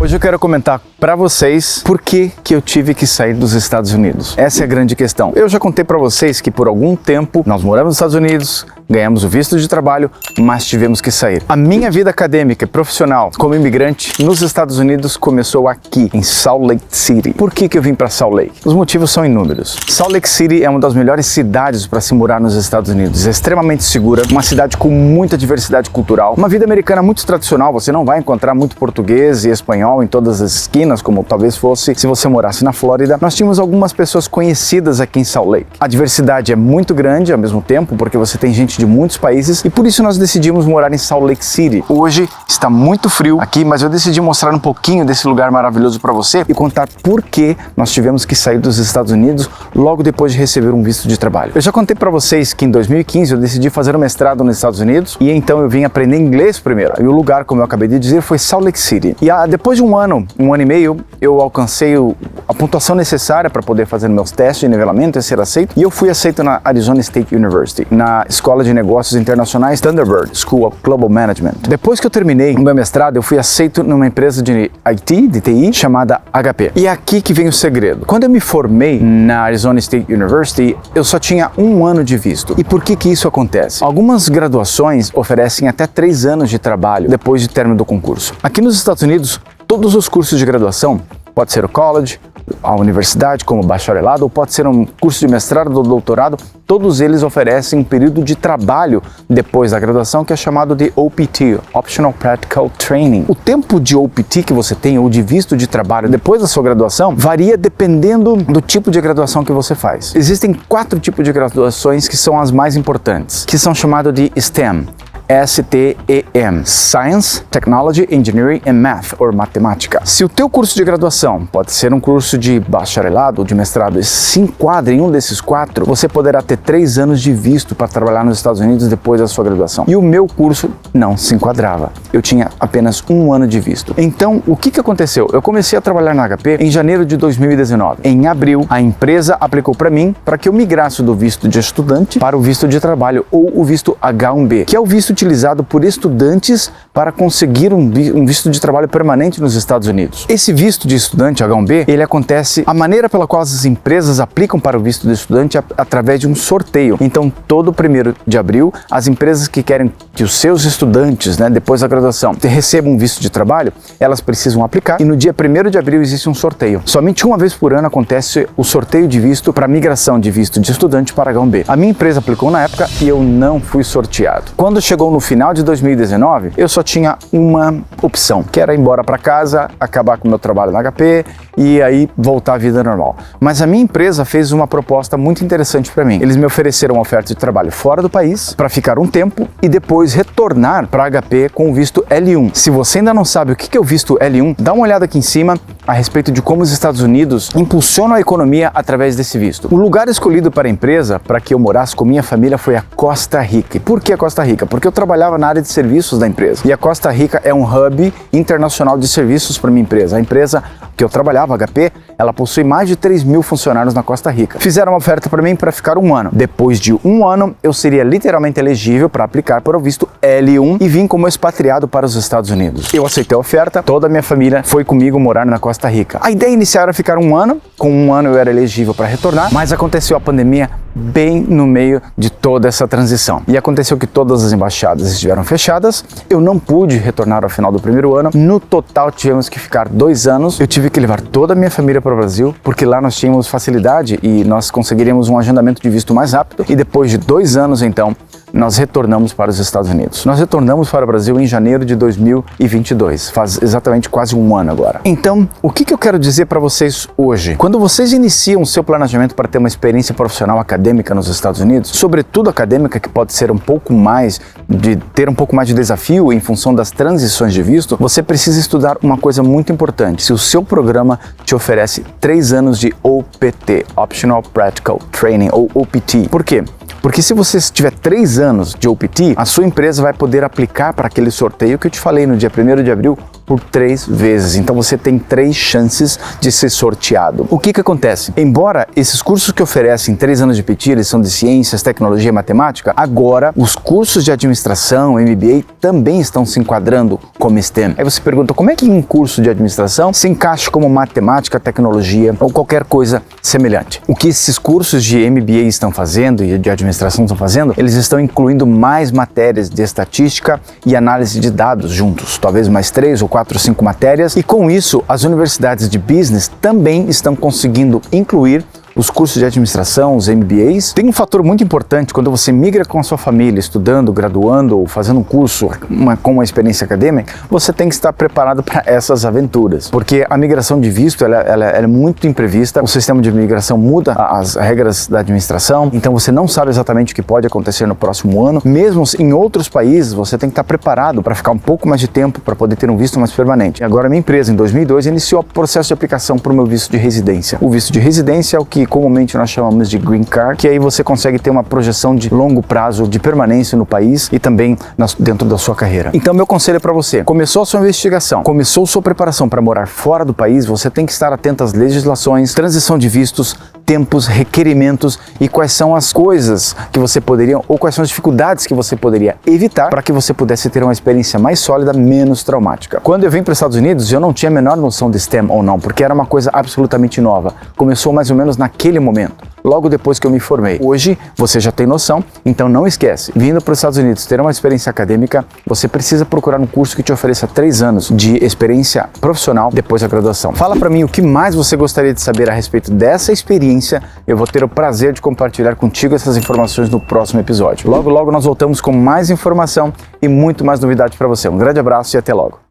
Hoje eu quero comentar para vocês por que eu tive que sair dos Estados Unidos. Essa é a grande questão. Eu já contei para vocês que por algum tempo nós moramos nos Estados Unidos, ganhamos o visto de trabalho, mas tivemos que sair. A minha vida acadêmica e profissional como imigrante nos Estados Unidos começou aqui, em Salt Lake City. Por que eu vim para Salt Lake? Os motivos são inúmeros. Salt Lake City é uma das melhores cidades para se morar nos Estados Unidos. É extremamente segura, uma cidade com muita diversidade cultural, uma vida americana muito tradicional. Você não vai encontrar muito português e espanhol em todas as esquinas, como talvez fosse se você morasse na Flórida. Nós tínhamos algumas pessoas conhecidas aqui em Salt Lake. A diversidade é muito grande ao mesmo tempo, porque você tem gente de muitos países, e por isso nós decidimos morar em Salt Lake City. Hoje está muito frio aqui, mas eu decidi mostrar um pouquinho desse lugar maravilhoso para você e contar por que nós tivemos que sair dos Estados Unidos logo depois de receber um visto de trabalho. Eu já contei para vocês que em 2015 eu decidi fazer um mestrado nos Estados Unidos, e então eu vim aprender inglês primeiro. E o lugar, como eu acabei de dizer, foi Salt Lake City. E depois de um ano e meio, eu alcancei a pontuação necessária para poder fazer meus testes de nivelamento e ser aceito. E eu fui aceito na Arizona State University, na Escola de Negócios Internacionais Thunderbird School of Global Management. Depois que eu terminei o meu mestrado, eu fui aceito numa empresa de IT, de TI, chamada HP. E é aqui que vem o segredo. Quando eu me formei na Arizona State University, eu só tinha um ano de visto. E por que isso acontece? Algumas graduações oferecem até 3 anos de trabalho depois de término do concurso. Aqui nos Estados Unidos, todos os cursos de graduação, pode ser o college, a universidade como bacharelado, ou pode ser um curso de mestrado ou doutorado, todos eles oferecem um período de trabalho depois da graduação que é chamado de OPT, Optional Practical Training. O tempo de OPT que você tem, ou de visto de trabalho depois da sua graduação, varia dependendo do tipo de graduação que você faz. Existem 4 tipos de graduações que são as mais importantes, que são chamados de STEM. STEM, Science, Technology, Engineering and Math, ou matemática. Se o teu curso de graduação pode ser um curso de bacharelado ou de mestrado, se enquadra em um desses 4, você poderá ter 3 anos de visto para trabalhar nos Estados Unidos depois da sua graduação. E o meu curso não se enquadrava. Eu tinha apenas um ano de visto. Então, o que aconteceu? Eu comecei a trabalhar na HP em janeiro de 2019. Em abril, a empresa aplicou para mim para que eu migrasse do visto de estudante para o visto de trabalho, ou o visto H-1B, que é o visto utilizado por estudantes para conseguir um visto de trabalho permanente nos Estados Unidos. Esse visto de estudante H-1B, ele acontece, a maneira pela qual as empresas aplicam para o visto de estudante é através de um sorteio. Então, todo 1º de abril, as empresas que querem que os seus estudantes, depois da graduação, recebam um visto de trabalho, elas precisam aplicar, e no dia 1º de abril existe um sorteio. Somente uma vez por ano acontece o sorteio de visto para migração de visto de estudante para H-1B. A minha empresa aplicou na época e eu não fui sorteado. Quando chegou no final de 2019, eu só tinha uma opção, que era ir embora para casa, acabar com o meu trabalho na HP e aí voltar à vida normal. Mas a minha empresa fez uma proposta muito interessante para mim. Eles me ofereceram uma oferta de trabalho fora do país para ficar um tempo e depois retornar para HP com o visto L1. Se você ainda não sabe o que é o visto L1, dá uma olhada aqui em cima a respeito de como os Estados Unidos impulsionam a economia através desse visto. O lugar escolhido para a empresa, para que eu morasse com minha família, foi a Costa Rica. E por que a Costa Rica? Porque eu trabalhava na área de serviços da empresa. E a Costa Rica é um hub internacional de serviços para minha empresa. A empresa que eu trabalhava, a HP, ela possui mais de 3.000 funcionários na Costa Rica. Fizeram uma oferta para mim para ficar um ano. Depois de um ano, eu seria literalmente elegível para aplicar para o visto L1 e vim como expatriado para os Estados Unidos. Eu aceitei a oferta, toda a minha família foi comigo morar na Costa Rica. A ideia inicial era ficar um ano, com um ano eu era elegível para retornar, mas aconteceu a pandemia bem no meio de toda essa transição. E aconteceu que todas as embaixadas estiveram fechadas, eu não pude retornar ao final do 1º ano, no total tivemos que ficar 2 anos, eu tive que levar toda a minha família para o Brasil, porque lá nós tínhamos facilidade e nós conseguiríamos um agendamento de visto mais rápido, e depois de 2 anos então, nós retornamos para os Estados Unidos. Nós retornamos para o Brasil em janeiro de 2022, faz exatamente quase um ano agora. Então, o que eu quero dizer para vocês hoje? Quando vocês iniciam o seu planejamento para ter uma experiência profissional acadêmica nos Estados Unidos, sobretudo acadêmica, que pode ser ter um pouco mais de desafio em função das transições de visto, você precisa estudar uma coisa muito importante. Se o seu programa te oferece 3 anos de OPT, Optional Practical Training, ou OPT. Por quê? Porque se você tiver 3 anos de OPT, a sua empresa vai poder aplicar para aquele sorteio que eu te falei no dia 1º de abril por 3 vezes. Então você tem 3 chances de ser sorteado. O que acontece? Embora esses cursos que oferecem 3 anos de PT, eles são de ciências, tecnologia e matemática, agora os cursos de administração, MBA, também estão se enquadrando como STEM. Aí você pergunta, como é que um curso de administração se encaixa como matemática, tecnologia ou qualquer coisa semelhante? O que esses cursos de MBA estão fazendo e de administração estão fazendo, eles estão incluindo mais matérias de estatística e análise de dados juntos, talvez mais 3 ou 4 ou 5 matérias, e com isso as universidades de business também estão conseguindo incluir os cursos de administração, os MBAs. Tem um fator muito importante quando você migra com a sua família, estudando, graduando ou fazendo um curso com uma experiência acadêmica, você tem que estar preparado para essas aventuras, porque a migração de visto ela é muito imprevista, o sistema de migração muda as regras da administração, então você não sabe exatamente o que pode acontecer no próximo ano. Mesmo em outros países, você tem que estar preparado para ficar um pouco mais de tempo para poder ter um visto mais permanente. Agora, minha empresa, em 2002, iniciou o processo de aplicação para o meu visto de residência. O visto de residência é o que comumente nós chamamos de Green Card, que aí você consegue ter uma projeção de longo prazo de permanência no país e também dentro da sua carreira. Então, meu conselho é para você: começou a sua investigação, começou sua preparação para morar fora do país, você tem que estar atento às legislações, transição de vistos, tempos, requerimentos e quais são as coisas que você poderia, ou quais são as dificuldades que você poderia evitar para que você pudesse ter uma experiência mais sólida, menos traumática. Quando eu vim para os Estados Unidos, eu não tinha a menor noção de STEM ou não, porque era uma coisa absolutamente nova. Começou mais ou menos naquele momento, logo depois que eu me formei. Hoje, você já tem noção, então não esquece. Vindo para os Estados Unidos ter uma experiência acadêmica, você precisa procurar um curso que te ofereça 3 anos de experiência profissional depois da graduação. Fala para mim o que mais você gostaria de saber a respeito dessa experiência. Eu vou ter o prazer de compartilhar contigo essas informações no próximo episódio. Logo, logo nós voltamos com mais informação e muito mais novidade para você. Um grande abraço e até logo.